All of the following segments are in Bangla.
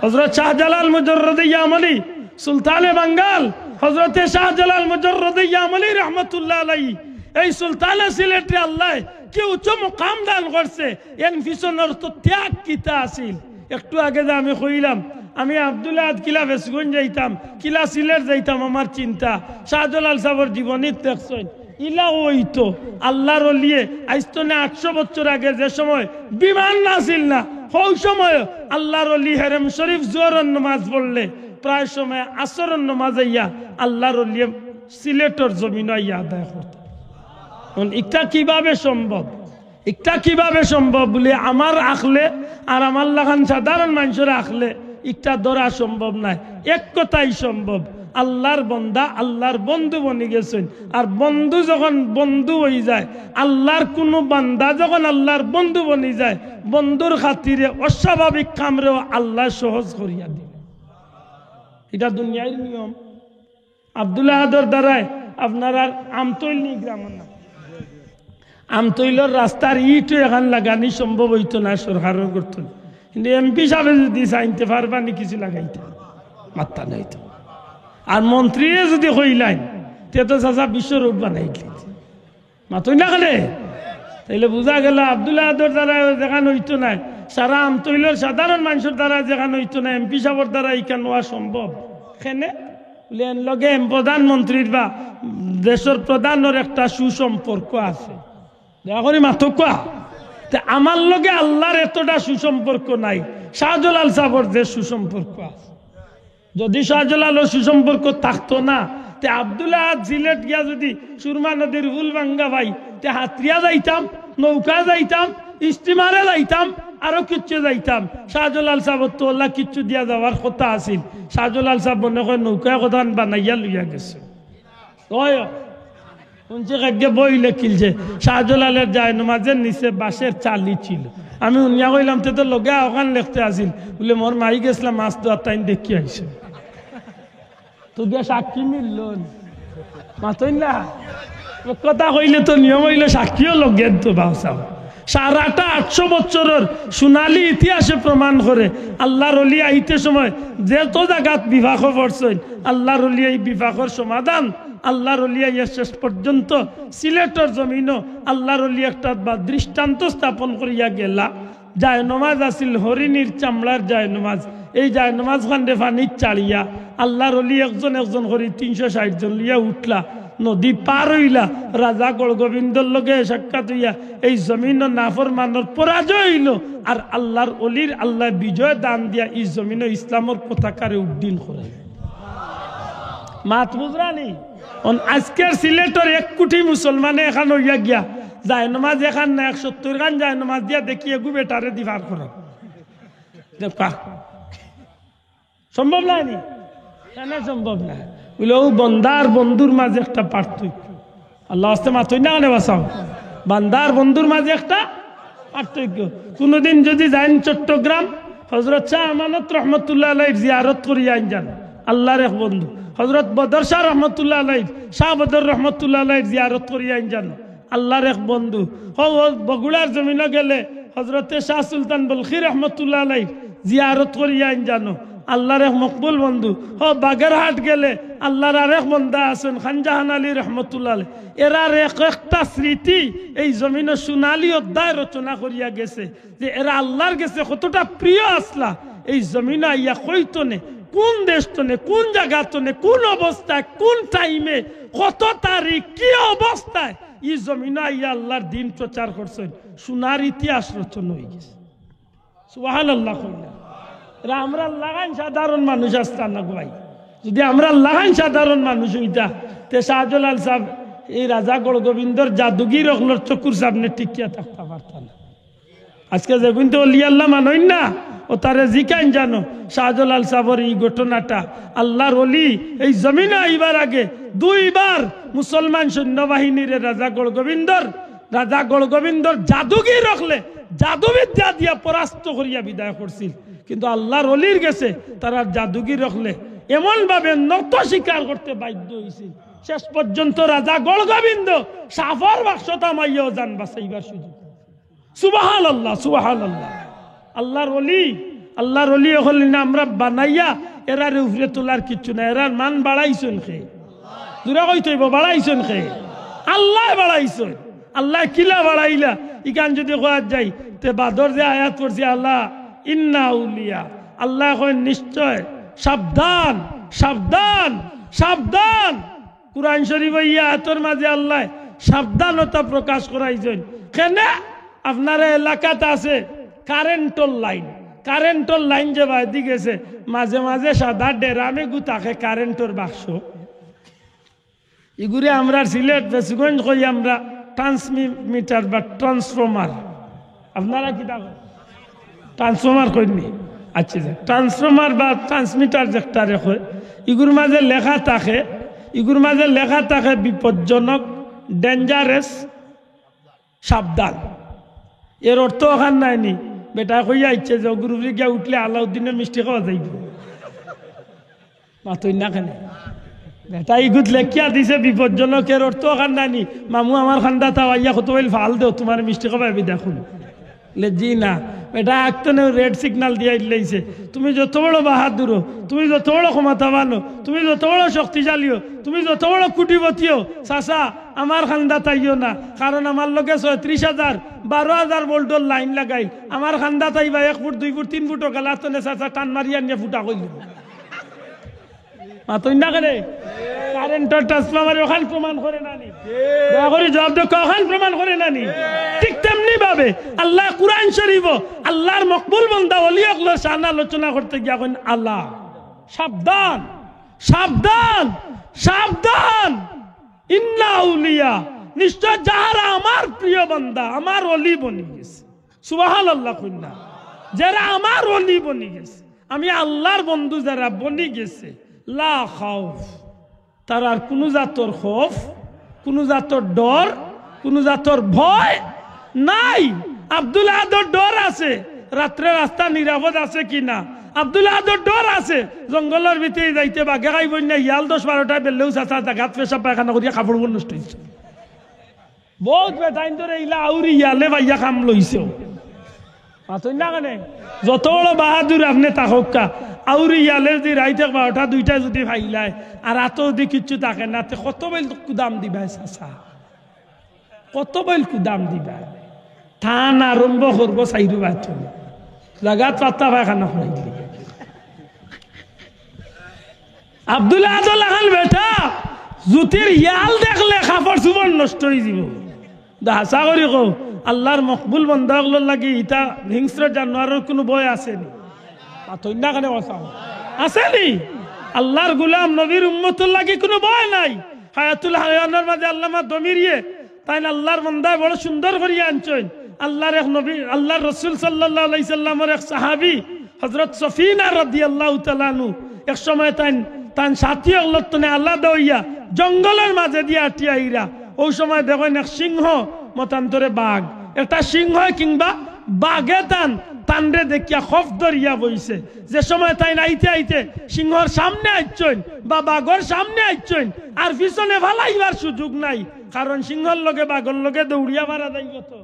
হযরত শাহজালাল মুজাররদ ইয়ামানি সুলতানে বাঙ্গাল হযরতে শাহজালাল মুজাররদ ইয়ামানি রাহমাতুল্লাহ আলাইহি এই সুলতানে সিলেটে আল্লাহ কি উচ্চ মুকাম দান করছে এর পিছনের তো ত্যাগ কিতা আছিল। একটু আগে যে আমি কইলাম আমি আব্দুল্লাহ কিলা বেসগঞ্জ যাইতাম কিলা সিলেট যাইতাম আমার চিন্তা শাহজালাল সাহেবের জীবনী দেখছেন ইলা হইতো আল্লাহর ওলিয়ে আইতো না 800 বছর আগে যে সময় বিমান নাছিল না ওই সময় আল্লাহর ওলি হেরেম শরীফ জোহরের নামাজ পড়লে প্রায় সময় আসরের নামাজ আইয়া আল্লাহর ওলি সিলেটের জমিন আইয়া আদায় করত। এটা কিভাবে সম্ভব? এটা কিভাবে সম্ভব বলে আমার আখলে আর আমার লাগান সাধারণ মানুষের আখলে এটা ধরা সম্ভব নাই। এক কথাই সম্ভব, আল্লাহর বন্দা আল্লাহর বন্ধু বনে গেছেন। আর বন্ধু যখন বন্ধু হয়ে যায়, আল্লাহর কোন বান্দা যখন আল্লাহর বন্ধু বনে যায়, বন্ধুর খাতিরে অস্বাভাবিক কামরেও আল্লাহ সহজ করিয়া দিবে। এটা দুনিয়ার নিয়ম। আব্দুল্লাহ আদর দ্বারায় আপনারা আমতৈল নি গ্রামের নাম আমতৈলের রাস্তার ইটও এখন লাগানি সম্ভব হইতো না, সরকারের করত না। কিন্তু এমপি সাহেব যদি চাইতে পারবানি কিছু লাগাইতে মাত্রা নাইতো। আর মন্ত্রী যদি কইলেন তে তো চাচা বিশ্ব রোড বানাই মাতই না গেলে তাইলে বোঝা গেল আব্দুল্লাহ আদর দ্বারা যেখান হইতো না, সারা আমতৈলের সাধারণ মানুষের দ্বারা যেখান হইতো না, এমপি সাহেবের দ্বারা এইখান হওয়া সম্ভব। কেনে লগে প্রধানমন্ত্রীর বা দেশের প্রধানের একটা সুসম্পর্ক আছে। দয়া করে মাতো কোয়া আমার লগে আল্লাহর এতটা সুসম্পর্ক নাই, শাহজালাল সাহেবের যে সুসম্পর্ক আছে। যদি শাহজালালের সুসম্পর্ক থাকতো না তে আব্দুল্লাহ সিলেট গিয়া যদি সুরমা নদীর হুল ভাঙ্গা ভাই তে হাতরিয়া যাইতাম, নৌকা যাইতাম, স্টিমারে যাইতাম, আরো কিচ্ছু যাইতাম। শাহজালাল সাহেবের তো আল্লাহ কিচ্ছু দিয়া যাওয়ার কথা আছিল। শাহজালাল সাহেব মনে হয় নৌকা কথা বানাইয়া লইয়া গেছে। বই লেখিলছে শাহজালালের যায় নমাজের নিচে বাঁশের চালি ছিল। আমি উনিয়া কইলাম তো লগে ওখান লিখতে আসিল বলে মোর মাই গেছিলাম মাছ ধোয়ার টাইম দেখি আইসে তো গিয়া সাক্ষী মিলল মাতই না কথা কইলে তো নিয়ম হইলে সাক্ষীও লগে তো বাউসাও। সারাটা 800 বছরের সোনালী ইতিহাসে প্রমাণ করে আল্লাহর ওলি আইতে সময় যে তো জায়গাত বিভাগ পড়ছেন, আল্লাহর ওলি এই বিভাগের সমাধান আল্লাহর ওলিয়া শেষ পর্যন্ত সিলেটের জমিনও আল্লাহর ওলি একটা বা দৃষ্টান্ত স্থাপন করিয়া গেলা। যায় নমাজ আসিল হরিণীর চামড়ার যায় নমাজ, এই যায় নমাজ খান্ডে ফানির চাড়িয়া আল্লাহর ওলি একজন একজন করে 360 জন লিয়া উঠলা, নদী পার হইলা, রাজা গড়গোবিন্দর লগে সাক্ষাৎ হইয়া এই জমিন নাফরমানের পরাজয় হইল। আর আল্লাহর ওলির আল্লাহ বিজয় দান দিয়া এই জমিন ইসলামের পতাকারে উড্ডীন করে। মাত বুঝরানি আজকের সিলেটের 1 কোটি মুসলমানে এখান হইয়া গিয়া যায় নমাজ এখান না 170 খান যায় নমাজ দিয়া দেখিয়ে গু বেটারে দিবার কর সম্ভব নাই, সম্ভব না। বলে বন্দার বন্ধুর মাঝে একটা পার্থক্য। আল্লাহ আস্তে মাতই না কানে বাসাও, বান্দার বন্ধুর মাঝে একটা পার্থক্য। কোনদিন যদি যান চট্টগ্রাম হযরত শাহ আমানত রহমতুল্লাহ আলাইহির জিয়ারত করিয়া যান, আল্লাহর এক বন্ধু হযরত বদর শাহ রহমতুল্লাহ আলাইহি, শাহ বদর রহমতুল্লাহ আলাইহির জিয়ারত করিয়া যান, আল্লাহর এক বন্ধু। বগুড়ার জমিনে গেলে হযরতে শাহ সুলতান বলখি রহমতুল্লাহ আলাইহি জিয়ারত করিয়া জানো, আল্লাহর এক মকবুল বন্ধু। বাগেরহাট গেলে আল্লাহর আরেক বন্দা আছেন খানজাহান আলী রহমতুল্লাহ আলাইহি। এরার একটা স্মৃতি এই জমিনে সোনালী অধ্যায় রচনা করিয়া গেছে যে এরা আল্লাহর গেছে কতটা প্রিয় আসলা। এই জমিনে আইয়া কইতো নে কোন দেশ তনে, কোন জায়গা তনে, কোন অবস্থায়, কোন টাইমে, কত তারিখ, কি অবস্থায় এই জমিনে আইয়া আল্লাহর দিন প্রচার করছেন। সোনার ইতিহাস রচনা হয়ে গেছে। সুবহানাল্লাহ। আমরা লাগান সাধারণ মানুষ আসতাম না ভাই। যদি আমরা লাগান সাধারণ মানুষ হইতা তে শাহজালাল সাহেব এই রাজা গড়গোবিন্দর জাদুগির অগলোর চকুর সামনে টিকিয়া থাকতে পারতাম না। আজকে যে কিন্তু অলি আল্লাহ মানই না ও তারে জিকাইন জানো শাহজালাল সাহেবের এই ঘটনাটা। আল্লাহর ওলি এই জমিনে আইবার আগে 2 বার মুসলমান সৈন্যবাহিনীর রাজা গড়গোবিন্দর জাদুগির রাখলে জাদুবিদ্যা দিয়া পরাস্ত করিয়া বিদায় করছিল। কিন্তু আল্লাহর ওলির গেছে তারা জাদুগির রাখলে এমন ভাবে নত স্বীকার করতে বাধ্য হয়েছিল, শেষ পর্যন্ত রাজা গড়গোবিন্দ সাফর বাক্সতা মাইয়াও জান বাঁচাইবার সুযোগ। সুবহানাল্লাহ, সুবহানাল্লাহ। আল্লাহর ওলি আল্লাহর ওলি হলেন আমরা বানাইয়া এরার উপরে তোলার কিচ্ছু না, এরার মান বাড়াইছেন খে, দূরা কইতেইব বাড়াইছেন খে, আল্লাহ বাড়াইছেন। আল্লাহ কিলা বাড়াইলা ইকান যদি কোয়া যাই তে বাদর যে আয়াত পড়ছি আল্লাহ ইন্না আউলিয়া, আল্লাহ কয় নিশ্চয়, সাবধান সাবধান সাবধান। কুরআন শরীফ ইয়া আয়াতের মাঝে আল্লাহ সাবধানতা প্রকাশ করাইছেন। কেন? আপনার এলাকাতে আছে কারেন্টর লাইন, কারেন্টর লাইন যে বাইদি গেছে মাঝে মাঝে সাদা ডেরামে গুতাকে কারেন্টর বাক্স, এগুলি আমরা সিলেট বেসগঞ্জ কই আমরা ট্রান্সমিটার বা ট্রান্সফর্মার, আপনারা কি দেখো ট্রান্সফর্মার কইনি? আচ্ছা, ট্রান্সফর্মার বা ট্রান্সমিটার যেটা রেখে এগুর মাঝে লেখা থাকে, এগুর মাঝে লেখা থাকে বিপজ্জনক, ডেঞ্জারাস, সাবধান। এর অর্থ ওখান নাইনি বেটা কইয়া ইচ্ছে যে গুরুরে গিয়া উঠলে আলাউদ্দিনের মিষ্টি খাওয়া যাইব, মাতই না কেন বেটা ইগুত লেখিয়া দিছে বিপজ্জনক, এর অর্থ ওখান নাইনি মামু আমার খান্দা তাওয়াইয়া কত বল ভাল দেও তোমার মিষ্টি খাওয়াবি দেখুন জি না, এটা একটনে রেড সিগন্যাল দিয়ে লাইছে। তুমি যত বড় বাহাদুর, তুমি যত বড় ক্ষমতাবান, তুমি যত বড় শক্তিশালী, তুমি যত বড় কুটিপতিও, চাচা আমার খান্দা তাইও না, কারণ আমার লগে 36,000 12,000 ভোল্টের লাইন লাগাই, আমার খান্দা তাইবা 1 ফুট 2 ফুট 3 ফুটও গেলা তনে চাচা টান মারিয়া নিয়ে ফুটা কইল মাতই না কেন? কারেন্টের ট্রান্সফরমার ওখান প্রমাণ করে নানি, দয়া করে জবাব দাও, ওখান প্রমাণ করে নানি? ঠিক তেমনি ভাবে আল্লাহ কুরআন শরীফ আল্লাহর মকবুল বান্দা ওলিয়াগুলোর শান আলোচনা করতে গিয়া কইন আল্লাহ সাবধান সাবধান সাবধান, ইন্না আউলিয়া, নিশ্চয় যারা আমার প্রিয় বান্দা আমার ওলি বনি গেছে, সুবহানাল্লাহ কইনা, যারা আমার ওলি বনি গেছে, আমি আল্লাহর বন্ধু যারা বনি গেছে, লা খাউফ, তার আর কোনো জাতর খৌফ, কোনো জাতর ডর, কোনো জাতর ভয় নাই। আব্দুল আহাদের ডর আছে, রাত্রে রাস্তা নিরাপদ আছে কিনা, আব্দুল আহাদের ডর আছে, জঙ্গলের ভিতরে যাইতে বাঘে খাইব না, ইয়াল 10-12টায় বেললেও চাচা জাগাত পেশা পায়খানা করিয়া কাপড় নষ্ট হয়েছে, বহুত বেটাইন ধরে ইলা আউরি ইয়ালে ভাইয়া কাম লইছে না কেন? যত বড় বাহাদুর আপনি তাহকা আউরি ইয়ালে যদি রাইতে 12টা-2টা যদি ভাইলায় আর এত যদি কিচ্ছু থাকে না, কত বেল কুদাম দিবা চাচা, কত বেল কুদাম দিবা, থান আরম্ভ করবো চাইরু বাথরুম জাগাত পাত্তা পায়খানা হইলি। আব্দুল আদল আহাল বেটা জুতির ইয়াল দেখলে কাপড় চুপড় নষ্ট হয়ে যাব, হাসা করি কো আল্লাহর মকবুল বন্দাগুলোর লাগি ইটা হিংস্র জানোয়ারের কোনো বয় আসেনি, না কেন আসেনি? আল্লাহর গুলাম নবীর উম্মতুর লাগি কোনো ভয় নাই। হায়াতুল হায়ানের মাঝে আল্লামা দমিরিয়ে তাই আল্লাহর বন্দায় বড় সুন্দর করিয়া আনছেন। আল্লাহর এক নবী, আল্লাহর রসুল সাল্লাল্লাহু আলাইহি সাল্লামের এক সাহাবী হযরত সফিনা রাদিয়াল্লাহু তাআলা আনহু এক সময় তান সাথী অল্লতনে আলাদা হইয়া জঙ্গলের মাঝে দিয়া আটিয়াইরা, ওই সময় দেখেন এক সিংহ মতান্তরে বাঘ, একটা সিংহ কিংবা বাঘে তানরে দেখিয়া খফ ধরিয়া বইছে। যে সময় তাই আইতে আইতে সিংহর সামনে আইছেন বা বাঘর সামনে আইছেন আর পিছনে ফালাইবার সুযোগ নাই, কারণ সিংহর লগে বাঘর লগে দৌড়িয়া মারা যাইব, তো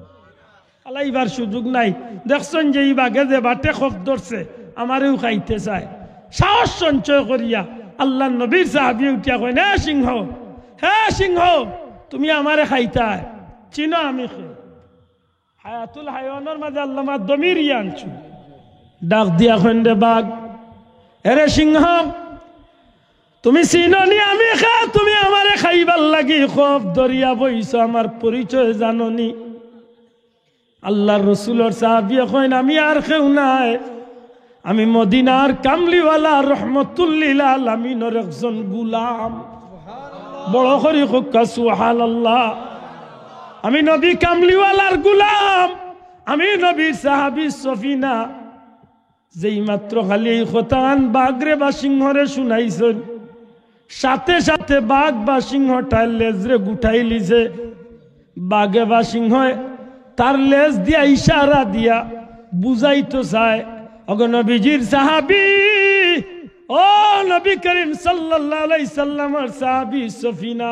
ফালাইবার সুযোগ নাই। দেখছেন যে এই বাঘে যে বাটে খফ ধরছে আমারেও খাইতে চায়, সাহস সঞ্চয় করিয়া আল্লাহ নবীর সাহাবী উঠিয়া কয়, হে সিংহ, হে সিংহ, তুমি আমারে খাইতায় চিনো আমি খে। হায়াতুল হায়ানের মাঝে আল্লামা দমির আনছু ডাক দিয়া খন্ডে বাঘ, এরে সিংহ তুমি চিননি আমি খা, তুমি আমারে খাইবার লাগি খফ দরিয়া বইছ, আমার পরিচয় জাননি? আল্লাহর রসুলের সাহাবী কইন আমি আর কেউ নাই, আমি মদিনার কামলিওয়ালা রহমতুল্লিল আলামিনের একজন গুলাম। বড় করি হোক সুবহানাল্লাহ, আমি নবী কামলিওয়ালার গুলাম, আমি নবীর সাহাবী সফিনা। যেই মাত্র খালি এই খতান বাঘরে বা সিংহরে শুনাইছেন, সাথে সাথে বাঘ বা সিংহটার লেজরে গুঠাই লিছে। বাঘে বা সিংহ তার লেজ দিয়া ইশারা দিয়া বুঝাইতো চায়, ওগো নবীজির সাহাবী, ও নবী করিম সাল্লাল্লাহু আলাইহি সাল্লামের সাহাবী সফিনা,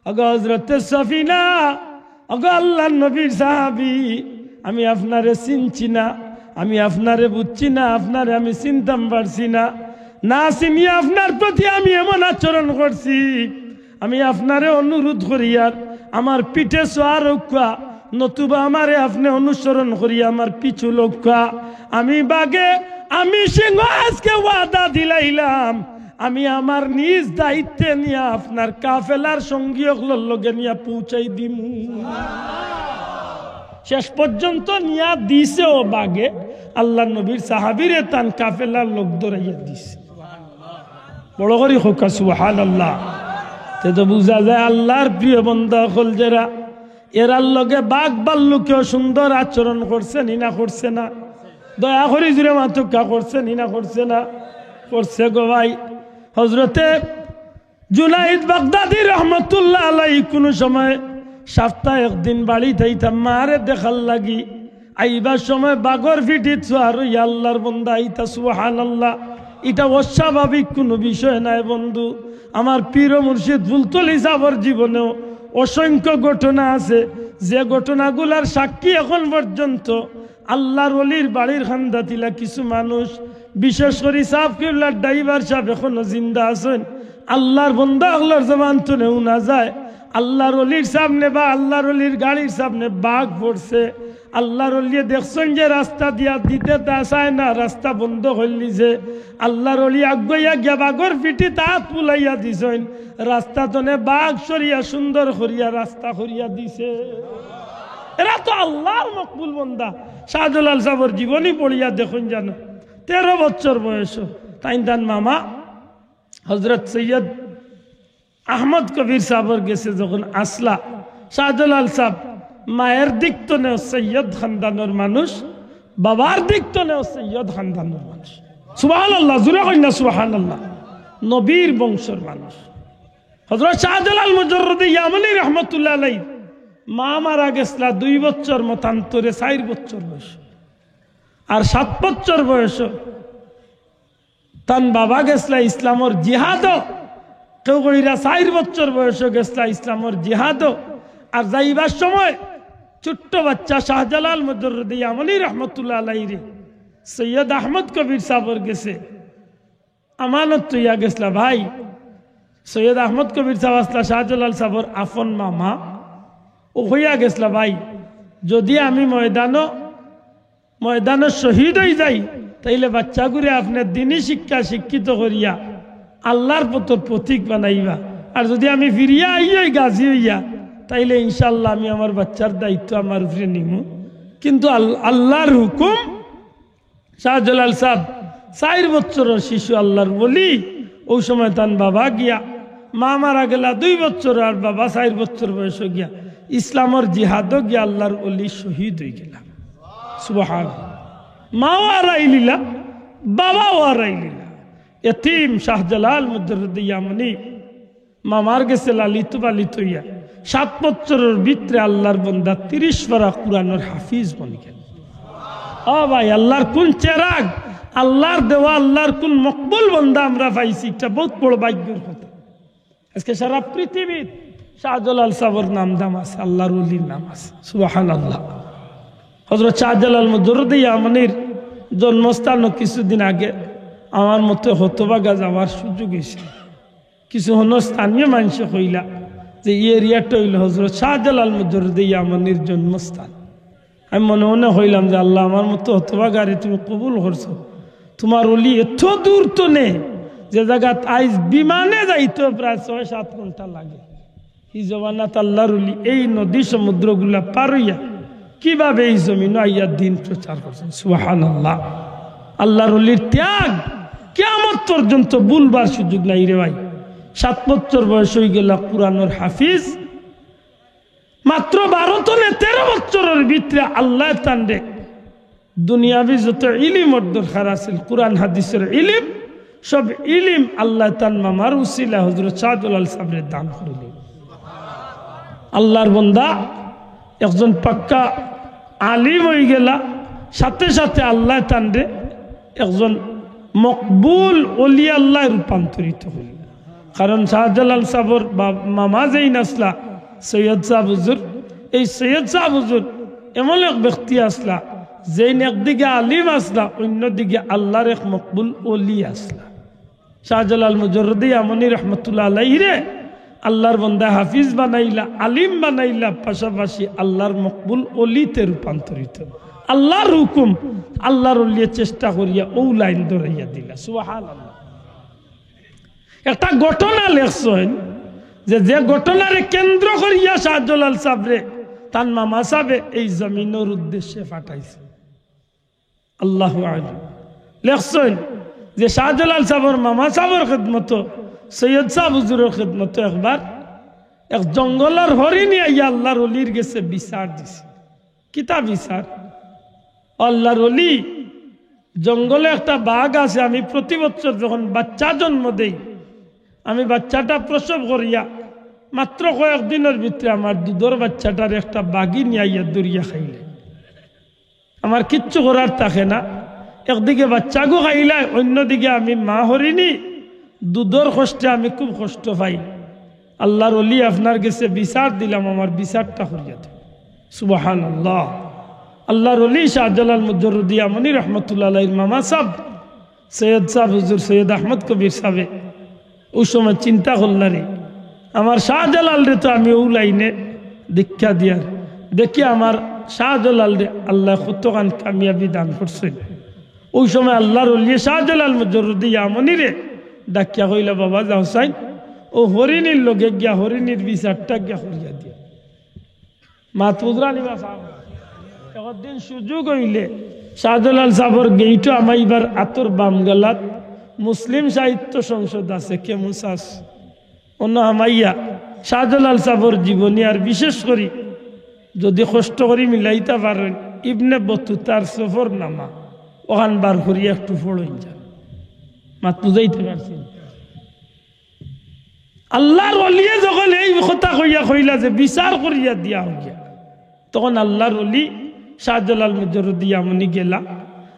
ওগো হযরতে সফিনা, ওগো আল্লাহর নবীর সাহাবী, আমি আপনারে চিনছি না, আমি আপনারে বুঝছি না, আপনারে আমি চিনতাম পারছি না, না চিনিয়া আপনার প্রতি আমি এমন আচরণ করছি। আমি আপনারে অনুরোধ করি আর আমার পিঠে সোয়ার রক্ষা, নতুবা আমারে আপনি অনুসরণ করি আমার পিছু লক্ষা। আমি বাগে আমি সিংহ আজকে ওয়াদা দিলাইলাম, আমি আমার নিজ দায়িত্বে নিয়ে আপনার কাফেলার সঙ্গী লগে নিয়ে পৌঁছাই দিম। শেষ পর্যন্ত নিয়া দিছে ও বাগে আল্লাহ নবীর সাহাবীরে তান কাফেলার লোক ধরাইয়া দিছে। বড় করি হোক সুবহানাল্লাহ। তে তো বুঝা যায় আল্লাহর প্রিয় বান্দা হল যারা, এরার লগে বাঘ ভাল্লুকেও সুন্দর আচরণ করছে না করছে না? দয়া করি জুড়ে মাতুকা করছে না করছে না? করছে গো ভাই। হযরতে জুনাইদ বাগদাদি রহমতুল্লাহ আলাইহি কোন সময় সপ্তাহে একদিন বাড়ি থাইতাম মারে দেখার লাগি, আইবার সময় বাগর ফিটিত আর আল্লাহর বান্দা আইতা সুবহানাল্লাহ। এটা অস্বাভাবিক কোনো বিষয় নাই বন্ধু। আমার পীর মুর্শিদ ফুলতলি সাহেবের জীবনেও অসংখ্য ঘটনা আছে, যে ঘটনাগুলার সাক্ষী এখন পর্যন্ত আল্লাহর ওলির বাড়ির খান্দাতিলা কিছু মানুষ, বিশেষ করে সাহেব কিবলার ড্রাইভার সাহেব এখনো জিন্দা আছেন। আল্লাহর বন্দা আল্লাহর জবান তো নেও না যায়, আল্লাহর ওলির সামনে বা আল্লাহর ওলির গাড়ির সামনে বাঘ পড়ছে। আল্লাহর ওলি দেখছেন যে রাস্তা দিয়া দিতে তা চায় না, রাস্তা বন্ধ হইলি যে আল্লাহর ওলি আগুয়া গিয়া বাঘর পিঠি তাত পুলাইয়া দিছেন, রাস্তা তনে বাঘ সরিয়া সুন্দর করিয়া রাস্তা করিয়া দিছে। এরা তো আল্লাহর মকবুল বান্দা। শাহজালাল সাহেবের জীবনী পড়িয়া দেখুন জানো, 13 বছর বয়স তাই তান মামা হযরত সৈয়দ আহমদ কবির সাহেবের গেছে যখন আসলা। শাহজালাল সাহেব মায়ের দিক তো নেও সৈয়দ খানদানের মানুষ, বাবার দিক তো নেও সৈয়দ খানদানের মানুষ। সুবহানাল্লাহ, জুড়ে কই না সুবহানাল্লাহ। নবীর বংশের মানুষ। হযরত শাহজালাল মুজাররদি ইয়ামানি রহমতুল্লাহ আলাইহি মা মারা গেছলা 2 বছর মতান্তরে 4 বছর বয়স, আর 7 বছর বয়স তান বাবা গেছলা ইসলামর জিহাদ। কেউ কইরা 4 বছর বয়স গেছলা ইসলামর জিহাদ। আর যাইবার সময় ছোট্ট বাচ্চা শাহজালাল মুজাররদি ইয়ামানি রহমতুল্লাহ আলাইহি রে সৈয়দ আহমদ কবির সাহেবের গেছে আমানত তুইয়া গেছলা। ভাই সৈয়দ আহমদ কবির সাহেব আসলা শাহজালাল সাহেবের আফন মামা, ও হইয়া গেছলা ভাই যদি আমি ময়দানে শহীদ হয়ে যাই তাইলে বাচ্চাগুলি আপনার দিনই শিক্ষা শিক্ষিত করিয়া আল্লাহর পথর প্রতীক বানাইবা, আর যদি আমি ফিরিয়া আইয়াই গাজী হইয়া তাইলে ইনশাল্লাহ আমি আমার বাচ্চার দায়িত্ব আমার উপরে নিব। কিন্তু আল্লাহর হুকুম, শাহজালাল সাহেব 4 বছরের শিশু আল্লাহর বলি, ওই সময় তান বাবা গিয়া মা মারা গেলা 2 বছর, আর বাবা 4 বছর বয়স গিয়া ইসলামর জিহাদও গিয়া আল্লাহর ওলি শহীদ হয়ে গেলাম। সুবহানাল্লাহ। মাও আরাইলিলা, বাবাও আরাইলিলা। এতিম শাহজালাল মুজাররদি ইয়ামানি মামার গেছে লালিত পালিত হইয়া 7 বছরের ভিতরে আল্লাহর বান্দা 30 পারা কুরআনের হাফিজ বনি গেল। ও ভাই, আল্লাহর কোন চেরাগ, আল্লাহর দেওয়া আল্লাহর কোন মকবুল বান্দা আমরা পাইছি, এটা বহুত বড় ভাগ্যের কথা। আজকে সারা পৃথিবীর শাহজালাল সাহেবের নাম দাম আছে, আল্লাহর ওলির নাম আছে। সুবহানাল্লাহ। হযরত শাহজালাল মুজাররদি ইয়ামানির জন্মস্থান কিছুদিন আগে আমার মতো হতবাগা যাওয়ার সুযোগ হয়েছে। কিছু হন স্থানীয় মানুষ কইলা যে এই এরিয়াটা হইল হযরত শাহজালাল মুজাররদি ইয়ামানির জন্মস্থান। আমি মনে মনে হইলাম যে আল্লাহ আমার মতো হতবাগারে তুমি কবুল করছো, তোমার ওলি এত দূর তো নেই যে জায়গা আইজ বিমানে যাইতো প্রায় 6-7 ঘন্টা লাগে। এই জমানাত আল্লাহর ওলি এই নদী সমুদ্রগুলা পার হইয়া কিভাবে এই জমিন আইয়া দিন প্রচার করছেন। সুবহানাল্লাহ। আল্লাহর ওলির ত্যাগ কিয়ামত পর্যন্ত ভুলবার সুযোগ নাই রে ভাই। 7 বছর বয়স হয়ে গেল কুরআনের হাফিজ। মাত্র 12 থেকে 13 বছরের ভিতরে আল্লাহ তান্ডে দুনিয়াবি যত ইলিমর দরকার আছে, কুরআন হাদিসের ইলিম, সব ইলিম আল্লাহ তান মামার উসিলা হযরত শাহজালাল সাহেবের দান করলেন। আল্লাহর বান্দা একজন পাক্কা আলিম হয়ে গেলা, সাথে সাথে আল্লাহ তান্ডে একজন মকবুল ওলি আল্লাহ রূপান্তরিত হল। কারণ শাহজালাল সাহেবের মামা যেই নাসলা সৈয়দ সাহেব হুজুর, এই সৈয়দ সাহেব হুজুর এমন এক ব্যক্তি আসলা যেই একদিকে আলিম আসলা অন্যদিকে আল্লাহর এক মকবুল ওলি আসলা। শাহজালাল মুজররদি আমনি রহমতুল্লাহ আলাইহি রে আল্লাহর বন্দা হাফিজ বানাইলা, আলিম বানাইলা, পাশাপাশি আল্লাহর মকবুল ওলিতে রূপান্তরিত। আল্লাহর হুকুম আল্লাহর ওলিয়ে চেষ্টা করিয়া ও লাইন ধরাইয়া দিলা। সুবহানাল্লাহ। একটা ঘটনা লেখছেন যে ঘটনারে কেন্দ্র করিয়া শাহজালাল সাহেবরে তার মামা সাহেবে এই জমিনের উদ্দেশ্যে পাঠাইছে। আল্লাহু আ'লাম। লেখছেন যে শাহজালাল সাহেবের মামা সাহেবের খিদমত সৈয়দ সাহেব হুজুরের খিদমত একবার এক জঙ্গলের হরিণী আইয়া আল্লাহর ওলির গেছে বিচার দিছে। কিতা বিচার? আল্লাহর ওলি জঙ্গলে একটা বাঘ আছে, আমি প্রতি বছর যখন বাচ্চা জন্ম দেই আমি বাচ্চাটা প্রসব করিয়া মাত্র কয়েকদিনের ভিতরে আমার দুধের বাচ্চাটার একটা বাঘি নিয়ে দরিয়া খাইলে আমার কিচ্ছু করার থাকে না। একদিকে বাচ্চাগো খাইলাই, অন্যদিকে আমি মা হরিণী দুধের কষ্টে আমি খুব কষ্ট পাই। আল্লাহর ওলি আপনার কাছে বিচার দিলাম, আমার বিচারটা করিয়া দেন। সুবহানাল্লাহ। আল্লাহর ওলি শাহজালাল মুজররদি আমনি রহমতুল্লাহ আলাইহির মামা সাহেব সৈয়দ সাহেব হুজুর সৈয়দ আহমদ কবির সাহেব ওই সময় চিন্তা করলারে আমার শাহজালাল রে তো আমি ও লাইনে দীক্ষা দিয়ার দেখি আমার শাহজালাল রে আল্লাহ কতখান কামিয়াবি দান করছেন। ওই সময় আল্লাহর ওলি শাহজালাল মুজররদি আমনি রে ডাকিয়া কইলা, বাবা যাও সাইন ও হরিণীর লগে গিয়া হরিণীর বিচারটা গিয়া করিয়া দিয়া। মাতবুদরা নিবা সাহেব একদিন সুযোগ হইলে শাহজালাল সাহেবর গেইটো আমাইবার আতর বাম গেলাত মুসলিম সাহিত্য সংসদ আছে কেমুসাস অন্য আমাইয়া শাহজালাল সাহেবর জীবনী আর বিশেষ করি যদি কষ্ট করি মিলাইতে পারেন ইবনে বতুতার সফর নামা ওখান বার করি একটু ফড়ই যান। মাত বুঝাইতে পারছি? আল্লাহর ওলিয়ে যখন এই কথা কইলা যে বিচার করিয়া দিয়া হইয়া, তখন আল্লাহর ওলি শাহজালাল মুজররদি আমনি গেলা।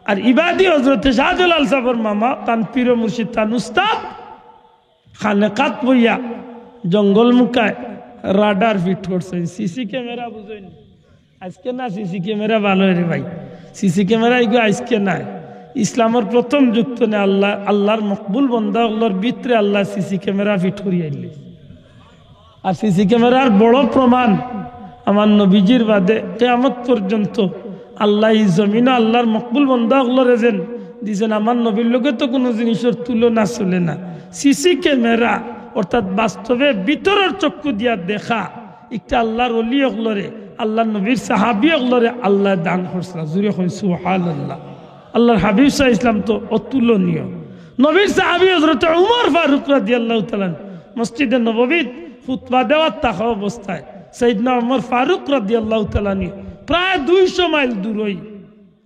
আর ইবাদি হজরতে শাহজালাল সাহেবের মামা তান পীর মুর্শিদ তান উস্তাদ খানেকাত বইয়া জঙ্গল মুখায় রাডার ফিট করছেন। সিসি ক্যামেরা বুঝেন আজকে না, সিসি ক্যামেরা ভালো রে ভাই, সিসি ক্যামেরা এগুলো আজকে নাই। ইসলামের প্রথম যুক্ত নে আল্লাহর মকবুল বন্দাগুলোর ভিতরে আল্লাহ সিসি ক্যামেরা ফিট করিয়া দিলে। আর সিসি ক্যামেরার বড় প্রমাণ আমার নবীজির বাদে কিয়ামত পর্যন্ত আল্লাহ এই জমিনে আল্লাহর মকবুল বন্দাগুলোর এজেন দিয়েছেন। আমার নবীর লোকে তো কোনো জিনিসের তুলনা চলে না। সিসি ক্যামেরা অর্থাৎ বাস্তবে ভিতরের চক্ষু দিয়া দেখা একটা আল্লাহর ওলি অগলরে আল্লাহ নবীর সাহাবি অগলরে আল্লাহ দান করছিল। জুড়ে কই সুবহানাল্লাহ। আল্লাহর হাবিব সাল্লাল্লাহু আলাইহি ওয়াসাল্লাম তো অতুলনীয়। নবীর সাহাবি হযরত উমর ফারুক রাদিয়াল্লাহু তাআলা মসজিদে নববীত খুতবা দেওয়ার থাকা অবস্থায় সাইয়েদনা উমর ফারুক রাদিয়াল্লাহু তাআলা প্রায় 200 মাইল দূরই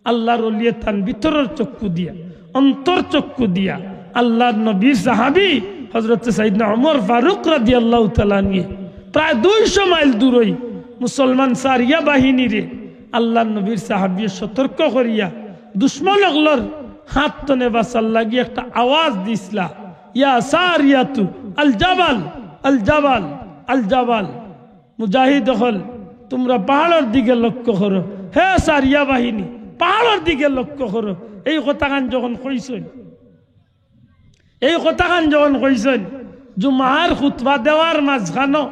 আল্লাহর ওলিয়ে তান ভিতরের চক্ষু দিয়া অন্তর চক্ষু দিয়া আল্লাহর নবীর সাহাবী হযরত সাইয়েদনা উমর ফারুক রাদিয়াল্লাহু তাআলা প্রায় 200 মাইল দূরই মুসলমান সারিয়া বাহিনীরে আল্লাহর নবীর সাহাবী সতর্ক করিয়া দুশমন অগলর হাত তনে বাসার লাগি একটা আওয়াজ দিছলা, ইয়া সারিয়াতু আল জাবাল আল জাবাল আল জাবাল। মুজাহিদ হল তোমরা পাহাড়ের দিকে লক্ষ্য করো, হে সারিয়া বাহিনী পাহাড়ের দিকে লক্ষ্য করো। এই কথাখান যখন কইছেন জুমার খুতবা দেওয়ার মাঝখানো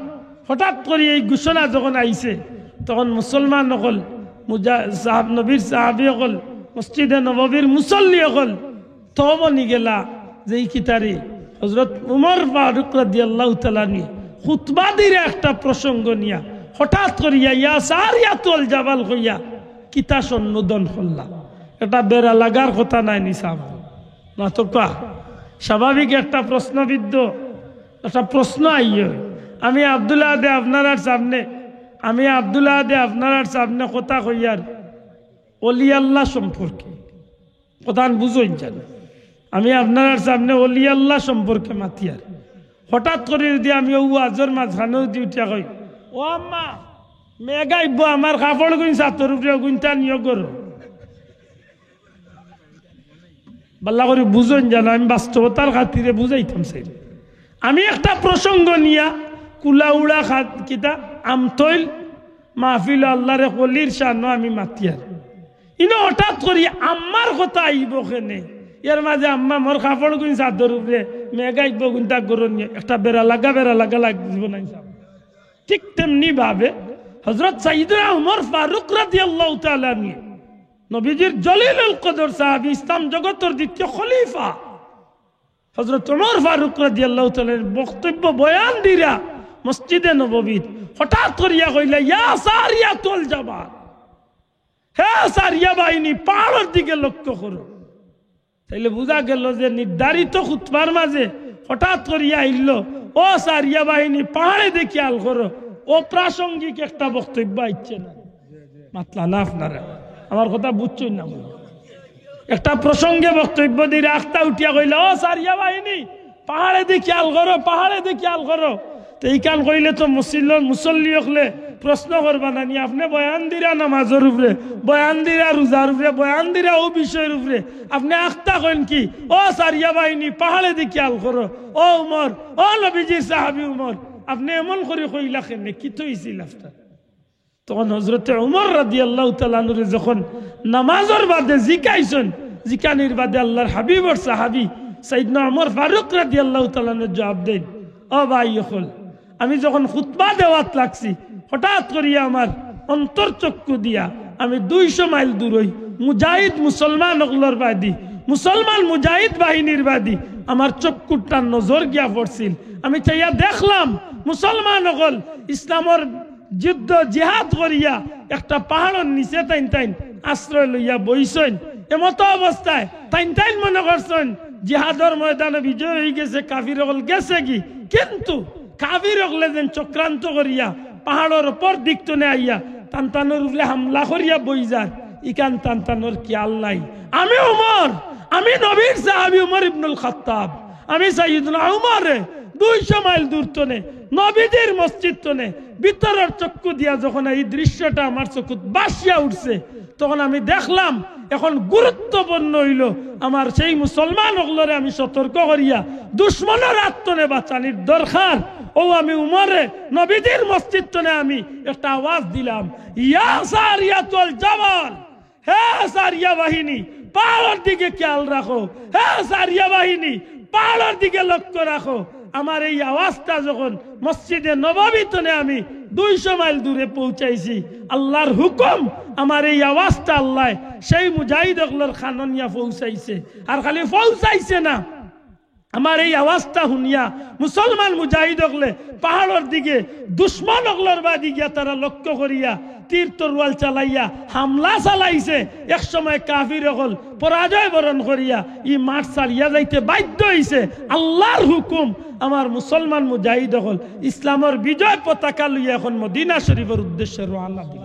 হঠাৎ করে এই ঘোষণা যখন আইছে, তখন মুসলমান হল নবীর সাহাবী হল মসজিদে নববীর মুসল্লি হল তবনি গেলা যে এই কিতারে হযরত উমর ফারুক রাদিয়াল্লাহু তাআলা খুতবা দিরে একটা প্রসঙ্গ নিয়া হঠাৎ করিয়া ইয়া সারিয়াতুল জাবাল কইয়া কিতা সম্বোধন করলা। এটা বেড়া লাগার কথা নাই নিসাব না তো কা স্বাভাবিক একটা প্রশ্নবিদ্ধ একটা প্রশ্ন আইয়। আমি আব্দুল্লাহ দে আপনার সামনে কথা কইয়ার ওলি আল্লাহ সম্পর্কে কথা বুঝই জান। আমি আপনার সামনে ওলি আল্লাহ সম্পর্কে মাতিয়ার হঠাৎ করে যদি আমি ও আজর মাঝখানে যদি উঠিয়া কই, ও আম্মা মেগাইব আমার কাপড় গুণ সাতর উপরে গুণটা নিয়োগ করো, বাল্লা করে বুঝন জানো। আমি বাস্তবতার খাতিরে বুঝাইতাম সেই আমি একটা প্রসঙ্গ নিয়া কুলা উড়া খাত কিতা আমতইল মাহফিল আল্লাহরে কলির শানো আমি মাতিয়ার ইনো হঠাৎ করি আম্মার কথা আইব কেনে এর মাঝে আম্মা মোর কাপড় গুন চাদর উপরে মেঘাইব গুনতা গরন একটা বেড়া লাগা লাগব না ঠিক তেমনি ভাবে হযরত সাইয়েদনা উমর ফারুক রাদিয়াল্লাহু তাআলা নিয়ে নবীজির জলিলুল কদর সাহাবী ইসলাম জগতের দ্বিতীয় খলিফা হযরত উমর ফারুক রাদিয়াল্লাহু তাআলার বক্তব্য বয়ান দিরা মসজিদে নববীত হঠাৎ করিয়া কইলা ইয়া সারিয়াতুল জাবাল, হে সারিয়া বাহিনী পাহাড়ের দিকে লক্ষ্য করো। তাইলে বুঝা গেল যে নির্ধারিত খুতবার মাঝে হঠাৎ করিয়া আইল ও সারিয়া বাহিনী পাহাড়ে দেখি আল করো, অপ্রাসঙ্গিক একটা বক্তব্য আইছে না মাতলা না আপনারা আমার কথা বুঝছই না একটা প্রসঙ্গে বক্তব্য দিয়ে আখতা উঠিয়া কইল ও সারিয়া বাহিনী পাহাড়ে দেখি আল করো, পাহাড়ে দেখি আল করো। তো এই কান কইলে তো মুসল্লি হলে প্রশ্ন করবা না নি আপনি বয়ান দিরা নামাজের উপরে, বয়ান দিরা রোজার উপরে, বয়ান দিরা ও বিষয়ের উপরে, আপনি আখতা কইন কি ও সারিয়া বাহিনী পাহাড়ে দেখি আল করো, ও উমর, ও নবীজির সাহাবী উমর, আপনি এমন করে কইলা কেন, কি তো হইছিল আপনার? তখন হযরতে উমর রাদিয়াল্লাহু তাআলা আনহু যখন নামাজের বাদে জিকাইছেন, জিকানির বাদে আল্লাহর হাবিবর সাহাবী সাইয়েদনা উমর ফারুক রাদিয়াল্লাহু তাআলা আনহু জবাব দেন, ও ভাই হল আমি যখন খুতবা দেওয়াত লাগছি হঠাৎ করিয়া আমার অন্তর্চক্ষু দিয়া আমি 200 মাইল দূর হই মুজাহিদ মুসলমান অগলর বাদী মুসলমান মুজাহিদ বাহিনীর বাদী আমার চক্ষুটার নজর গিয়া পড়ছিল। আমি চাইয়া দেখলাম মুসলমান অগল ইসলামর যুদ্ধ জিহাদ করিয়া একটা পাহাড়ের নিচে তাইন আশ্রয় লইয়া বইছেন। এমতো অবস্থায় তাইন মনে করছেন জিহাদর ময়দানে বিজয় হয়ে গেছে, কাফির অগল গেছে কি, কিন্তু কাফির অগলে যেন চক্রান্ত করিয়া পাহাড়ের উপর দিকতনে আইয়া তান্তানোর উপরে হামলা করিয়া বই যায়, ইকান তান্তানোর খেয়াল নাই। আমি উমর, আমি নবীর সাহাবী উমর ইবনুল খাত্তাব, আমি সাইয়েদনা উমরে 200 মাইল দূর তনে নবীদের মসজিদ তনে ভিতরের চক্ষু দিয়া যখন এই দৃশ্যটা আমার চক্ষু বাসিয়া উঠছে, তখন আমি দেখলাম এখন গুরুত্বপূর্ণ হইল আমার সেই মুসলমান ওগুলোরে আমি সতর্ক করিয়া দুশ্মনের আত্মনে বাঁচানির দরকার। ও আমি উমরে নবীদের মসজিদ তনে আমি একটা আওয়াজ দিলাম, ইয়া সারিয়াতুল জাবাল, হে সারিয়া বাহিনী পাহাড়ের দিকে খেয়াল রাখো, হে সারিয়া বাহিনী পাহাড়ের দিকে লক্ষ্য রাখো। আমার এই আওয়াজটা যখন মসজিদে নববী তনে আমি 200 মাইল দূরে পৌঁছাইছি, আল্লাহর হুকুম আমার এই আওয়াজটা আল্লাহ সেই মুজাহিদ অগলর খাননিয়া পৌঁছাইছে। আর খালি পৌঁছাইছে না, আমার এই আওয়াজটা শুনিয়া মুসলমান মুজাহিদ অগলে পাহাড়ের দিকে দুশ্মন অগলর বাদি গিয়া তারা লক্ষ্য করিয়া তীর তরোয়াল চালাইয়া হামলা চালাইছে। এক সময় কাফির অগল পরাজয় বরণ করিয়া ই মাঠ ছাড়িয়া যাইতে বাধ্য হইছে। আল্লাহর হুকুম আমার মুসলমান মুজাহিদ অগল ইসলামের বিজয় পতাকা লইয়া এখন মদিনা শরীফের উদ্দেশ্যে রওনা দিল।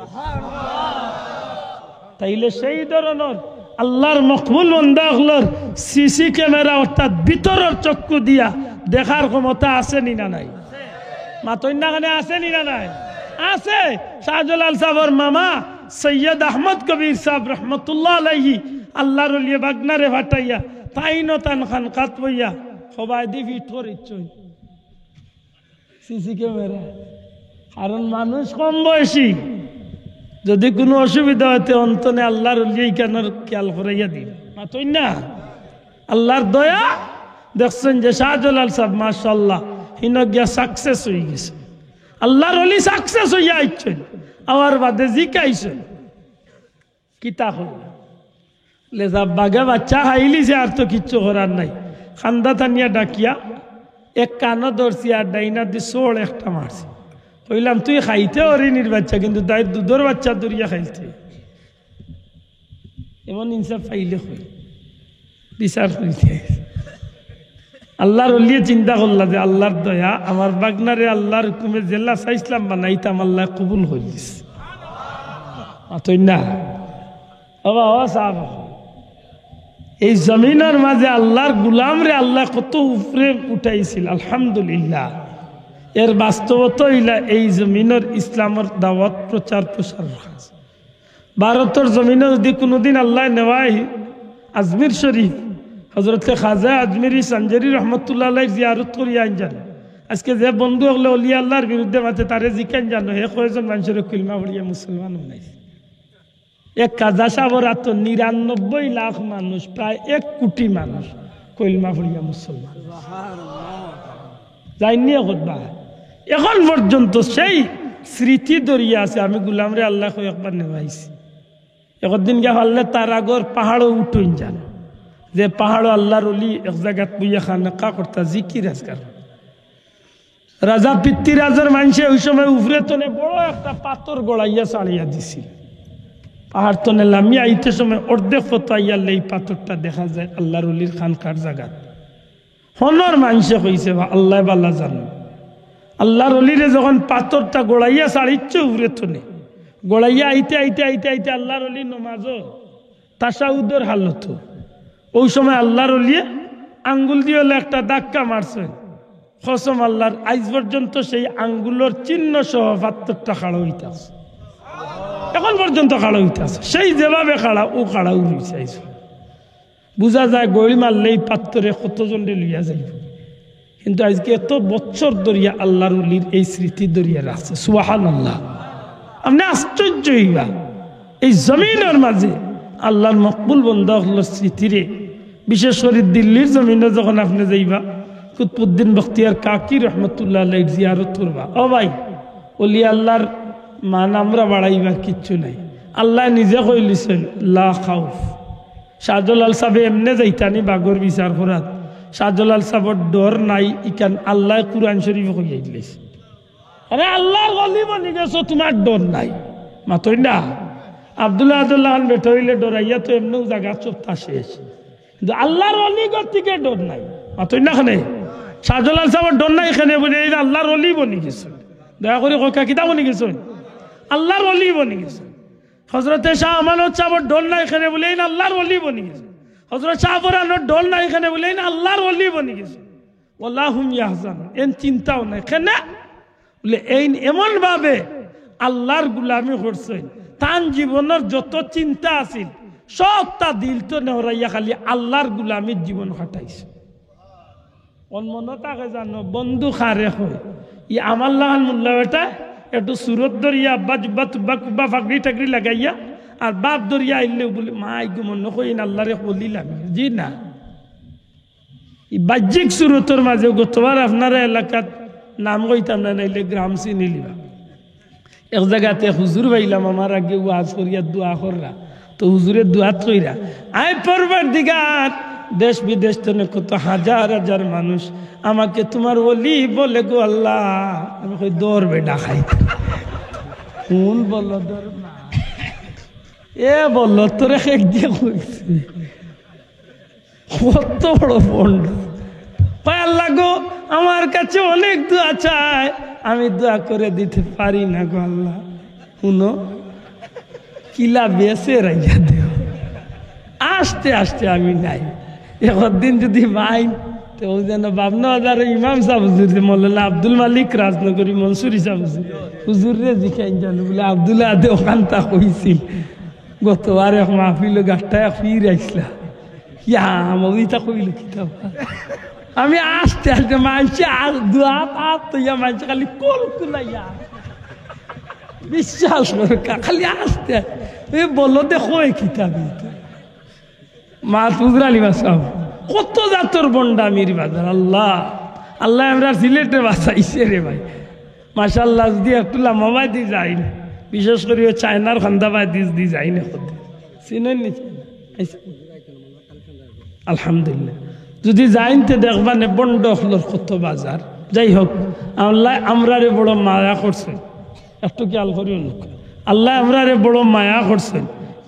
তাইলে সেই ধরনের আল্লাহর মকবুল বান্দা হলর সিসি ক্যামেরা অর্থাৎ ভিতরের চক্ষু দিয়া দেখার ক্ষমতা আছে নি না নাই? মাতন্যাখানে আছে নি না নাই? আছে। শাহজালাল সাহেবের মামা সৈয়দ আহমদ কবির সাহেব রহমতুল্লাহ আলাইহি আল্লাহর ওলিয়ে বাগনারে ফাটাইয়া তাইনো তান খান কাত বইয়া সবাই দি ফিট করিচ্ছই সিসি ক্যামেরা। কারণ মানুষ কম বয়সী, যদি কোনো অসুবিধা হতে অন্তনে আল্লাহর ওলিয়ে কেনার খেয়াল করাইয়া দিন মাতই না। আল্লাহর দয়া দেখছেন যে শাহজালাল সাহেব মাশাআল্লাহ হিন গিয়া সাকসেস হয়ে গেছে, আল্লাহর ওলি সাকসেস হইয়া আইছেন। আমার বাদে জিকাইছেন কিতা হল লেজা বাগে বাচ্চা খাইলিছে আর তো কিচ্ছু করার নাই। খান্দা তানিয়া ডাকিয়া এক কানো ধরছি আর ডাইনা দি সোল একটা মারছি। কইলাম তুই খাইতে অরিনির বাচ্চা, কিন্তু তাই দুধের বাচ্চা দরিয়া খাইতে। এমন ইনসাফ পাইলে হই বিচার করিতে। আল্লাহর ওলিয়ে চিন্তা করলা যে আল্লাহর দয়া আমার বাগনারে আল্লাহর হুকুমে জেলা চাইছিলাম বানাইতাম, আল্লাহ কবুল হইলিস না বাবা। ও সাহাব, এই জমিনের মাঝে আল্লাহর গুলাম রে আল্লাহ কত উপরে উঠাইছিল আলহামদুলিল্লাহ। এর বাস্তবতা হইলা এই জমিনের ইসলামের দাওয়াত প্রচার প্রসার। ভারতের জমিনে যদি কোনোদিন আল্লাহ নেওয়াই আজমির শরীফ হজরতে খাজা আজমিরি সঞ্জরি রহমতুল্লাহ আলাইহি জিয়ারত করিয়া আইন। আজকে যে বন্ধু হলে অলি আল্লাহর বিরুদ্ধে মাতে তারে জিকেন জানো হে কয়েকজন মানুষের কিলমা পড়িয়া মুসলমান বানাইছে। এক কাজা সাবরা তো ৯৯ লাখ মানুষ, প্রায় ১ কোটি মানুষ কলমা পড়িয়া মুসলমান যাইনি একবার। এখন পর্যন্ত সেই স্মৃতি দরিয়া আছে। আমি গুলাম রে আল্লাহ একবার নেওয়াইছি, একদিন গিয়ে হলে তার আগর পাহাড়ও উঠুন যান, যে পাহাড় আল্লাহর অলি এক জায়গাত বইয়া খানাকা করতা জিকির আজকার। রাজা পিতৃরাজের মানুষে ওই সময় উফরে তনে বড় একটা পাথর গড়াইয়া ছাড়িয়া দিছিল। পাহাড় তনে লামিয়া আইতে সময় অর্ধেক ফতো আইয়ালে এই পাথরটা দেখা যায় আল্লাহর অলির খানকার জায়গাত। হনর মানুষে কইছে আল্লাহ বাল্লা জানো, আল্লাহর অলিরে যখন পাথরটা গড়াইয়া ছাড়িচ্ছে উফরে তনে গড়াইয়া আইতে আইতে আইতে আইতে আল্লাহর অলি নমাজও তাসাউদের হালত। ওই সময় আল্লাহর অলিয়ে আঙ্গুল দিয়ে একটা ধাক্কা মারছেন, কসম আল্লাহর আজ পর্যন্ত সেই আঙ্গুলের চিহ্ন সহ পাথরটা খাড়া হইতে আছে, এখন পর্যন্ত খাড়া হইতে আছে। সেই যেভাবে খাড়া ও খাড়া উড়িছে। বোঝা যায় গড়ি মারলেই পাথরে কতজন লইয়া যাইব। কিন্তু আজকে এত বছর ধরিয়া আল্লাহর অলির এই স্মৃতি ধরিয়া রাখছে। সুবহানাল্লাহ। আপনি আশ্চর্য হইবা এই জমিনের মাঝে আল্লাহর মকবুল বন্দাগুলোর স্মৃতিরে, বিশেষ করে দিল্লির জমিনে যখন আপনি যাইবা কুতুবউদ্দিন বখতিয়ার কাকি রহমতুল্লাহ আলাইহির জিয়ারত করবা, ও ভাই ওলি আল্লাহর মান আমরা বাড়াইবার কিচ্ছু নাই। আল্লাহ নিজে কইলিছেন লা খাউফ। শাহজালাল সাহেব এমনে যাইতানি বাগর বিচার করাত, শাহজালাল সাহেবর ডর নাই, ইকান আল্লাহ কুরআন শরীফ কইয়া দিলেছে, আরে আল্লাহর ওলি বনি গেছো তোমার ডর নাই। মাতই না আব্দুল্লাহ খান বেটা হইলে ডরাইয়া তো এমনিও জায়গা চোপতা শেষ, কিন্তু আল্লাহর ওলি গতিকে ডর নাই। মাতই না খানে শাহজালাল সাহেবের ডর নাই, এখানে বলে আল্লাহর ওলি বনি গেছে। দয়া করে ককা কিতা বনি গেছ, আল্লাহর ওলি বনি গেছে। হজরতে শাহ আমানত সাহেবের ডর নাই, এখানে বলে আল্লাহর ওলি বনি গেছে। হজরত শাহ ফরানোর ডর নাই, এখানে বলে আল্লাহর ওলি বনি গেছে। ওয়াল্লাহুম ইয়াহজান, এন চিন্তাও নাই। কেন বলে এই এমন ভাবে আল্লাহর গুলামি করছেন, তার জীবনের যত চিন্তা আছিল সব তা দিল তো নেহরাইয়া খালি আল্লাহর গুলামির জীবন কাটাইছে। মনে জানো বন্ধু খারে হয় ই আমার লাহান মোল্লা বেটা একটু সুরত ধরিয়া আব্বা জুব্বা তুব্বা কুব্বা ফাকরি টাকরি লাগাইয়া আর বাপ ধরিয়া আইলেও বলে মা আইগু মনে কইন আল্লাহরে বলিলাম জি না। বাহ্যিক সুরতর মাঝে গতবার আপনারা এলাকাত নাম কইতাম না, নাইলে গ্রাম চিনি লিবা। এক জায়গাতে হুজুর পাইলাম আমার আগে ওয়াজ করিয়া দোয়া কররা, তো হুজুরের দোয়াত কইরা আয় পরবর্তীকার দেশ বিদেশ থেকে কত হাজার হাজার মানুষ আমাকে তোমার ওলি বলে গো আল্লাহ। আমি কই দৌড় বেটা খাই কোন বললো দৌড় না এ বললো তোরে খেক দিয়ে কইছে কত বড় বন্ড। আল্লাহ গো আমার কাছে অনেক দোয়া চায়, আমি দোয়া করে দিতে পারি না গো আল্লাহ। শুনো কিলা বেসে রাইয়া দেও, আস্তে আস্তে আমি নাই। একদিন যদি মাইন তো যেন বাবনা হাজার ইমাম সাহেব হুজুর মৌলানা আব্দুল মালিক রাজনগরী মনসুর হিসাব হুজুর রে জিখাইন জানো বলে আব্দুল্লাহ আদে ওখানটা কইছিল গতবার এক মাহফিল গাছটা ফির আইসলা ইয়া মৌলিটা কইল কিতাব। আমি আস্তে আস্তে মানছি আর দোয়া পাত ইয়া মানছি খালি কোল কুলাইয়া বিশ্বাস করে খালি আস্তে এ বললো দেখো এই কিতাব মা তুজরালি বাসাও কত জাতর বন্ডামির বাজার। আল্লাহ আল্লাহ আমরা সিলেটে বাঁচাইছে রে ভাই মাশাল্লাহ। যদি একটু লামাবাই দি যাই না, বিশেষ করে চায়নার খান্দাবাই দি যাই না চিনেন নি আলহামদুলিল্লাহ। যদি যাইনতে দেখবা নে বন্ড হলোর কত বাজার। যাই হোক আল্লাহ আমরারে বড় মায়া করছেন, একটু খেয়াল করি আল্লাহ আমরারে বড় মায়া করছেন।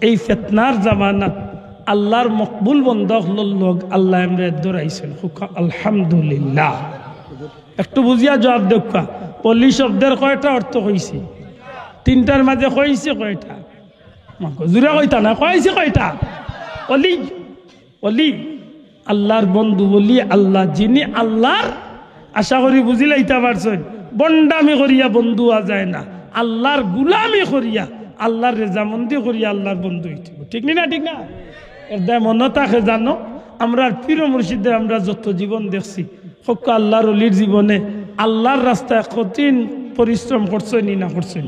এই ফেতনার জামানাত আল্লাহর মকবুল বন্ধক লোক আল্লাহ আমরা দৌড়াইছেন আলহামদুলিল্লাহ। একটু বুঝিয়া জবাব দেখা অলি শব্দের কয়টা অর্থ কইছি? তিনটার মাঝে কইছে কয়টা? জুড়ে কইতা না কইছে কয়টা? অলি অলি আল্লাহর বন্ধু বলি আল্লাহ যিনি আল্লাহর আশা করি বুঝিলাইতে পারছেন। বন্ডামি করিয়া বন্ধু আ যায় না, আল্লাহর গুলামি করিয়া আল্লাহর রেজামন্দি করিয়া আল্লাহর বন্ধু হইতে। ঠিক না ঠিক না? এর দায় মনে থাকে জানো আমরা পীর মুর্শিদের আমরা যত জীবন দেখছি হক আল্লাহর অলির জীবনে আল্লাহর রাস্তায় কঠিন পরিশ্রম করছেন না করছেন?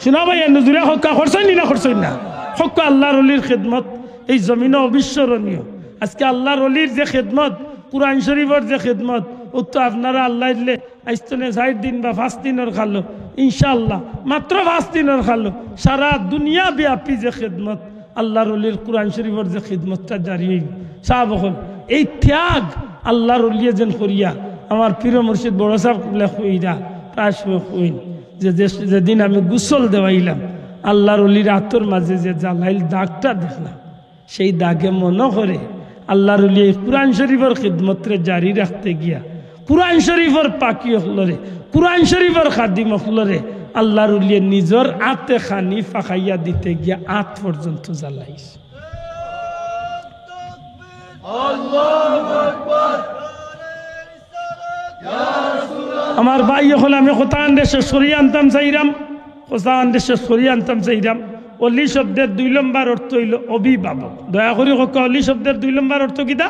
শোনা ভাই নজুরা হকা করছেন না করছেন না? হক আল্লাহর ওলির খেদমত এই জমিনে অবিস্মরণীয়। আজকে আল্লাহর ওলির যে খেদমত, কুরআন শরীফের যে খেদমত, ও তো আপনারা আল্লাহ দিলে আইস্তনে 4 দিন বা 5 দিনের খালো, ইনশাআল্লাহ মাত্র 5 দিনের খালো, সারা দুনিয়া ব্যাপী যে খেদমত আল্লাহর ওলির কুরআন শরীফের যে খেদমতটা জারি হইব। সাহাব হল এই ত্যাগ আল্লাহর ওলিয়ে যেন করিয়া আমার প্রিয় মুর্শিদ বড় সাহেব কইরা প্রায় সময় কইন যে যেদিন আমি গোসল দেওয়াইলাম আল্লাহর ওলির আতর মাঝে যে জ্বালাইল দাগটা দেখলাম, সেই দাগে মনে করে আল্লাহর ওলি কুরআন শরীফের খিদমতরে জারি রাখতে গিয়া কুরআন শরীফের পাকি হলরে, কুরআন শরীফের খাদিম হলরে আল্লাহর ওলি নিজের আতে খানি ফাঁকাইয়া দিতে গিয়া আত পর্যন্ত জ্বালাইস। আমার ভাই হল আমি কোথান দেশে সরিয়ে আনতাম চাইরাম, কোথান দেশে সরিয়ে আনতাম চাইরাম। অলি শব্দের 2 নম্বর অর্থ হইল অভিভাবক। দয়া করি হোক অলি শব্দের 2 নম্বর অর্থ কিতা?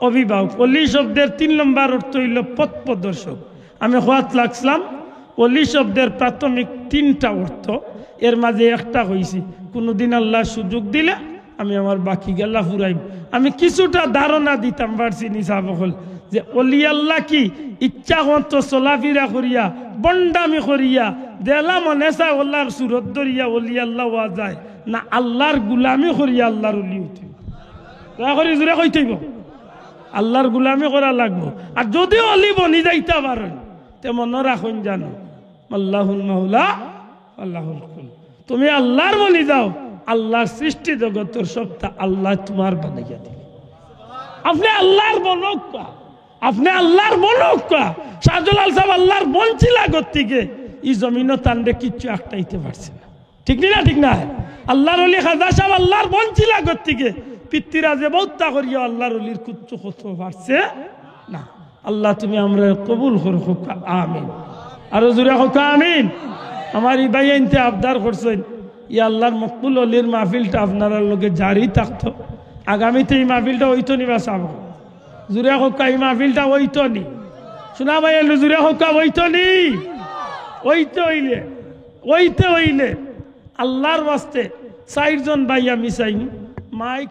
অভিভাবক। অলি শব্দের 3 নম্বর অর্থ হইল পথ প্রদর্শক। আমি হওয়াত লাগছিলাম অলি শব্দের প্রাথমিক 3টা অর্থ, এর মাঝে একটা হয়েছি কোনোদিন আল্লাহ সুযোগ দিলে আমি আমার বাকি গেলা ফুরাইব। আমি কিছুটা ধারণা দিতাম পারছি নিসাবকল যে অলি আল্লাহ কি ইচ্ছা মত চলাফিরা করিয়া বন্ডামি করিয়া দেলা মনে চায় আল্লাহর সুরত ধরিয়া অলি আল্লাহ হওয়া যায় না, আল্লাহর গুলামি করিয়া আল্লাহর অলি হইতে দয়া করি জোরে কইতেইব আল্লাহর গুলামি করা লাগবো। আর যদি অলি বনি যাইতে পারেন তে মনে রাখুন জানো আল্লাহুল মাওলা আল্লাহুল কুল, তুমি আল্লাহর বনি যাও, আল্লাহর সৃষ্টি জগতের সবটা আল্লাহ তোমার বানাইয়া দিবে। আপনি আল্লাহর বনক, আপনি আল্লাহর বনক। শাহজালাল সাহেব আল্লাহর বঞ্চিলা গতিকে এই জমিনও তান্ডে কিচ্ছু একটাইতে পারছে না, ঠিক না? ঠিক না? আল্লাহর ওলি খাজা সাহেব আল্লাহর বঞ্চিলা গতিকে পিতৃরা যে বৌদ্ধা করিয়া আল্লাহর ওলির কুচ্ছু করতে পারছে না। আল্লাহ তুমি আমরা কবুল করো, আমিন। আরো জোরে হোক আমিন। আমার এই ভাই আনতে আবদার করছেন ই আল্লাহর মকবুল অলির মাহফিলটা আপনার লোকে জারি থাকতো, আগামীতে এই মাহফিলটা হইতো নি বা সাব জুড়ে হোক এই মাহফিলটা হইতো নি, শোনা ভাই জুড়ে হোক হইতো নি, ওইতে হইলে আল্লাহর বাস্তে 4 জন ভাই আমি চাইনি মাইক